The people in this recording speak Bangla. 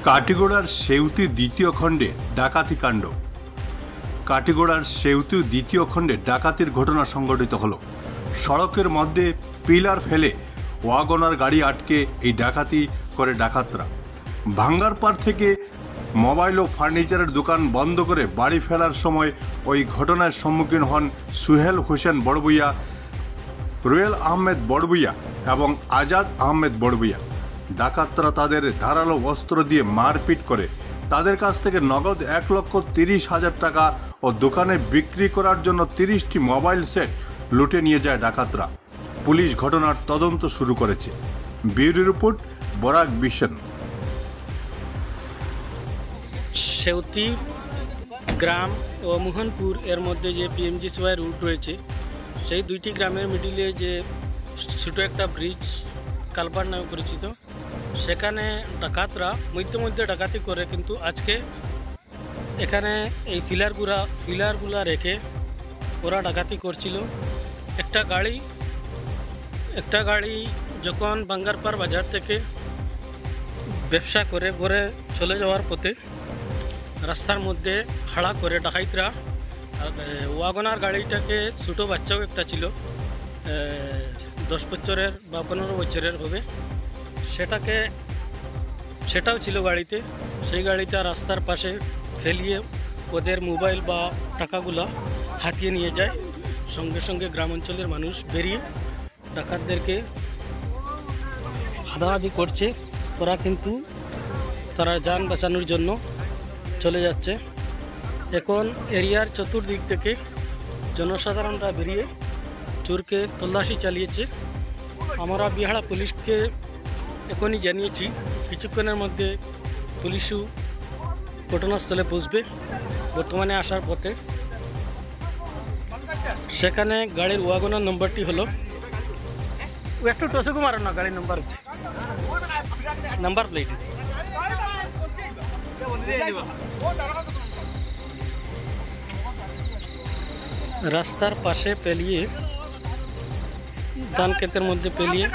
কাটিগড়ার সেউতি দ্বিতীয় খণ্ডে ডাকাতি কাণ্ড। কাটিগড়ার সেউতি দ্বিতীয় খণ্ডে ডাকাতির ঘটনা সংঘটিত হলো। সড়কের মধ্যে পিলার ফেলে ওয়াগনার গাড়ি আটকে এই ডাকাতি করে ডাকাতরা। ভাঙ্গারপাড় থেকে মোবাইল ও ফার্নিচারের দোকান বন্ধ করে বাড়ি ফেরার সময় ওই ঘটনার সম্মুখীন হন সুহেল হোসেন বড়বুইয়া, রুয়েল আহমেদ বড়বুইয়া এবং আজাদ আহমেদ বড়বুইয়া। ডাকাতরা তাদের ধারালো অস্ত্র দিয়ে মারপিট করে তাদের কাছ থেকে নগদ 1,30,000 টাকা ও দোকানে বিক্রি করার জন্য 30টি মোবাইল সেট লুটে নিয়ে যায় ডাকাতরা। পুলিশ ঘটনার তদন্ত শুরু করেছে। Bureau report, Barak vision. Seuti গ্রাম ও মোহনপুর এর মধ্যে যে পিএমজিসওয়াই রুট রয়েছে, সেই দুইটি গ্রামের মিডিলে যে ছোটো একটা ব্রিজ কালভার্ট নামে পরিচিত, সেখানে ডাকাতরা মধ্যে ডাকাতি করে, কিন্তু আজকে এখানে এই ফিলারগুলা রেখে ওরা ডাকাতি করছিল। একটা গাড়ি যখন বাঙ্গারপাড় বাজার থেকে ব্যবসা করে ঘরে চলে যাওয়ার পথে রাস্তার মধ্যে খাড়া করে ডাকাইতরা ওয়াগনার গাড়িটাকে, ছোটো বাচ্চাও একটা ছিল, 10 বছরের বা 15 বছরের হবে, সেটাও ছিল গাড়িতে। সেই গাড়িটা রাস্তার পাশে ফেলিয়ে ওদের মোবাইল বা টাকাগুলা হাতিয়ে নিয়ে যায়। সঙ্গে সঙ্গে গ্রাম অঞ্চলের মানুষ বেরিয়ে ডাকাতদেরকে হাদাহাদি করছে। ওরা কিন্তু তারা যান বাঁচানোর জন্য চলে যাচ্ছে। এখন এরিয়ার চতুর্দিক থেকে জনসাধারণরা বেরিয়ে চোরকে তল্লাশি চালিয়েছে। আমরা বিহাড়া পুলিশকে এখনই জানিয়েছি, কিছুক্ষণের মধ্যে পুলিশও ঘটনাস্থলে পৌঁছবে। বর্তমানে আসার পথে সেখানে গাড়ির ওয়াগনার নম্বরটি হলো, একটু টসে মারো না, গাড়ির নম্বর হচ্ছে নাম্বার প্লেট। রাস্তার পাশে পেলিয়ে, ধান ক্ষেতের মধ্যে পেলিয়ে